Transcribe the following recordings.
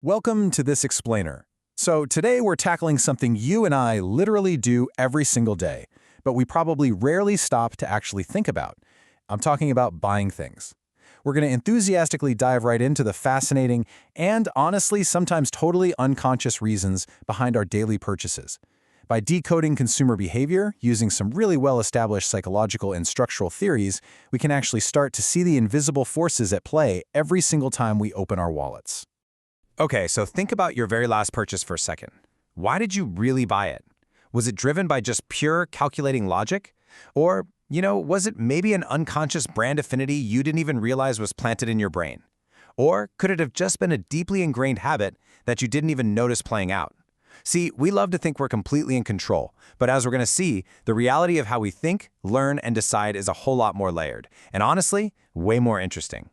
Welcome to this explainer. So today we're tackling something you and I literally do every single day, but we probably rarely stop to actually think about. I'm talking about buying things. We're going to enthusiastically dive right into the fascinating and honestly sometimes totally unconscious reasons behind our daily purchases. By decoding consumer behavior using some really well-established psychological and structural theories, we can actually start to see the invisible forces at play every single time we open our wallets. Okay, so think about your very last purchase for a second. Why did you really buy it? Was it driven by just pure calculating logic? Or, was it maybe an unconscious brand affinity you didn't even realize was planted in your brain? Or could it have just been a deeply ingrained habit that you didn't even notice playing out? See, we love to think we're completely in control, but as we're going to see, the reality of how we think, learn, and decide is a whole lot more layered, and honestly, way more interesting.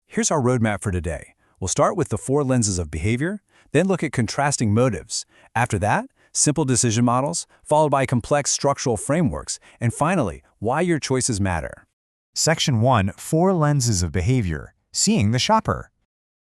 Here's our roadmap for today. We'll start with the 4 lenses of behavior, then look at contrasting motives. After that, simple decision models, followed by complex structural frameworks, and finally, why your choices matter. Section 1, 4 lenses of behavior, seeing the shopper.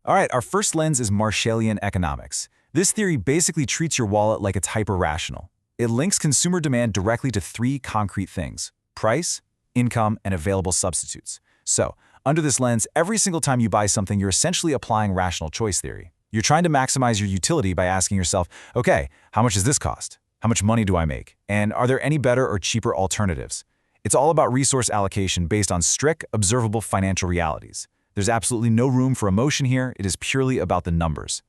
All right, our first lens is Marshallian economics. This theory basically treats your wallet like it's hyper-rational. It links consumer demand directly to 3 concrete things: price, income, and available substitutes. So, under this lens, every single time you buy something, you're essentially applying rational choice theory. You're trying to maximize your utility by asking yourself, okay, how much does this cost? How much money do I make? And are there any better or cheaper alternatives? It's all about resource allocation based on strict, observable financial realities. There's absolutely no room for emotion here. It is purely about the numbers.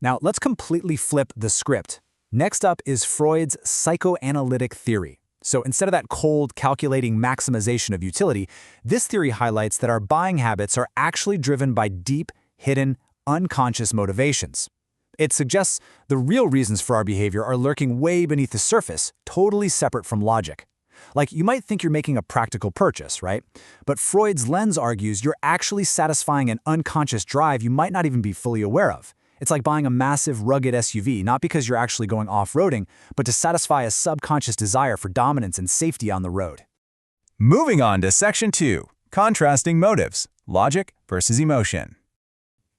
Now, let's completely flip the script. Next up is Freud's psychoanalytic theory. So instead of that cold, calculating maximization of utility, this theory highlights that our buying habits are actually driven by deep, hidden, unconscious motivations. It suggests the real reasons for our behavior are lurking way beneath the surface, totally separate from logic. Like, you might think you're making a practical purchase, right? But Freud's lens argues you're actually satisfying an unconscious drive you might not even be fully aware of. It's like buying a massive, rugged SUV, not because you're actually going off-roading, but to satisfy a subconscious desire for dominance and safety on the road. Moving on to Section 2, contrasting motives, logic versus emotion.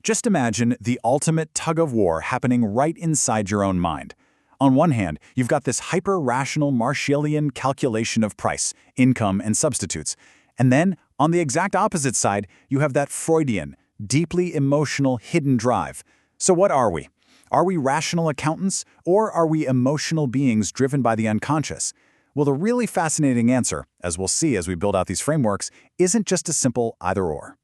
Just imagine the ultimate tug-of-war happening right inside your own mind. On one hand, you've got this hyper-rational Marshallian calculation of price, income, and substitutes. And then, on the exact opposite side, you have that Freudian, deeply emotional hidden drive. So what are we? Are we rational accountants, or are we emotional beings driven by the unconscious? Well, the really fascinating answer, as we'll see as we build out these frameworks, isn't just a simple either-or.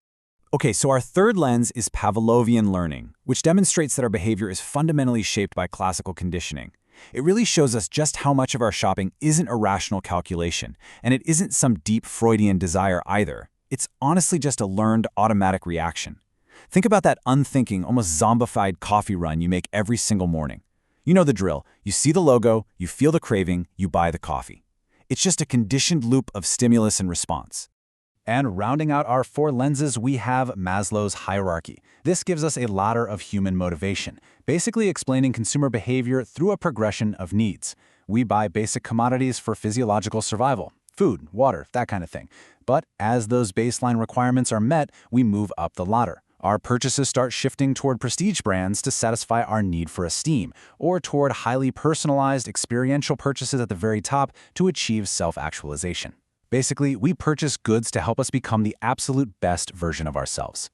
Okay, so our third lens is Pavlovian learning, which demonstrates that our behavior is fundamentally shaped by classical conditioning. It really shows us just how much of our shopping isn't a rational calculation, and it isn't some deep Freudian desire either. It's honestly just a learned automatic reaction. Think about that unthinking, almost zombified coffee run you make every single morning. You know the drill. You see the logo, you feel the craving, you buy the coffee. It's just a conditioned loop of stimulus and response. And rounding out our 4 lenses, we have Maslow's hierarchy. This gives us a ladder of human motivation, basically explaining consumer behavior through a progression of needs. We buy basic commodities for physiological survival, food, water, that kind of thing. But as those baseline requirements are met, we move up the ladder. Our purchases start shifting toward prestige brands to satisfy our need for esteem, or toward highly personalized, experiential purchases at the very top to achieve self-actualization. Basically, we purchase goods to help us become the absolute best version of ourselves.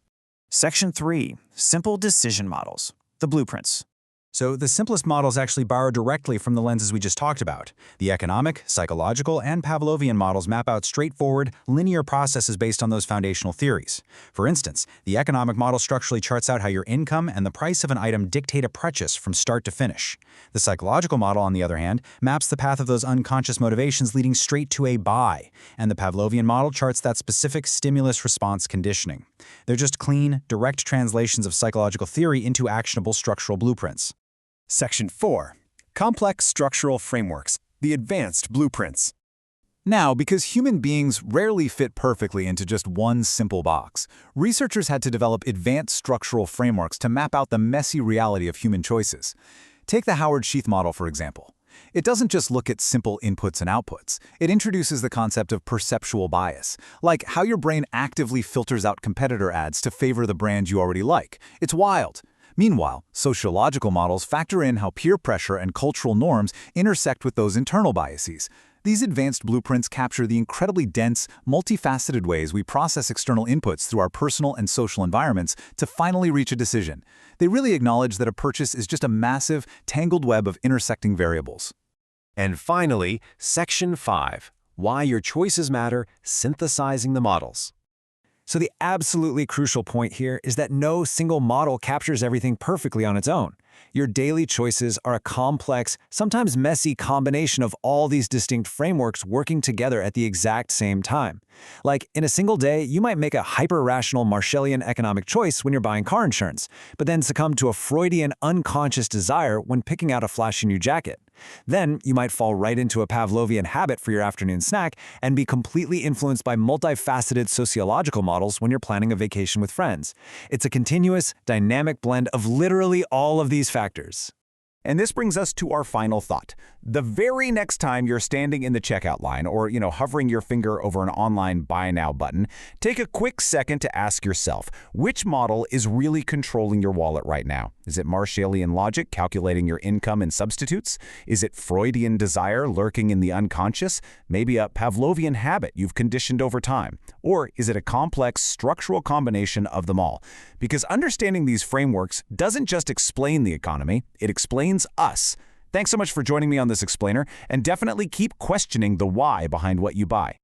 Section 3, simple decision models, the blueprints. So the simplest models actually borrow directly from the lenses we just talked about. The economic, psychological, and Pavlovian models map out straightforward, linear processes based on those foundational theories. For instance, the economic model structurally charts out how your income and the price of an item dictate a purchase from start to finish. The psychological model, on the other hand, maps the path of those unconscious motivations leading straight to a buy, and the Pavlovian model charts that specific stimulus-response conditioning. They're just clean, direct translations of psychological theory into actionable structural blueprints. Section 4, complex structural frameworks, the advanced blueprints. Now, because human beings rarely fit perfectly into just one simple box, researchers had to develop advanced structural frameworks to map out the messy reality of human choices. Take the Howard-Sheath model, for example. It doesn't just look at simple inputs and outputs. It introduces the concept of perceptual bias, like how your brain actively filters out competitor ads to favor the brand you already like. It's wild. Meanwhile, sociological models factor in how peer pressure and cultural norms intersect with those internal biases. These advanced blueprints capture the incredibly dense, multifaceted ways we process external inputs through our personal and social environments to finally reach a decision. They really acknowledge that a purchase is just a massive, tangled web of intersecting variables. And finally, Section 5, Why Your Choices Matter, Synthesizing the Models. So the absolutely crucial point here is that no single model captures everything perfectly on its own. Your daily choices are a complex, sometimes messy combination of all these distinct frameworks working together at the exact same time. Like, in a single day, you might make a hyper-rational Marshallian economic choice when you're buying car insurance, but then succumb to a Freudian unconscious desire when picking out a flashy new jacket. Then, you might fall right into a Pavlovian habit for your afternoon snack and be completely influenced by multifaceted sociological models when you're planning a vacation with friends. It's a continuous, dynamic blend of literally all of these factors. And this brings us to our final thought. The very next time you're standing in the checkout line or, hovering your finger over an online buy now button, take a quick second to ask yourself, which model is really controlling your wallet right now? Is it Marshallian logic calculating your income and substitutes? Is it Freudian desire lurking in the unconscious? Maybe a Pavlovian habit you've conditioned over time? Or is it a complex structural combination of them all? Because understanding these frameworks doesn't just explain the economy, it explains us. Thanks so much for joining me on this explainer, and definitely keep questioning the why behind what you buy.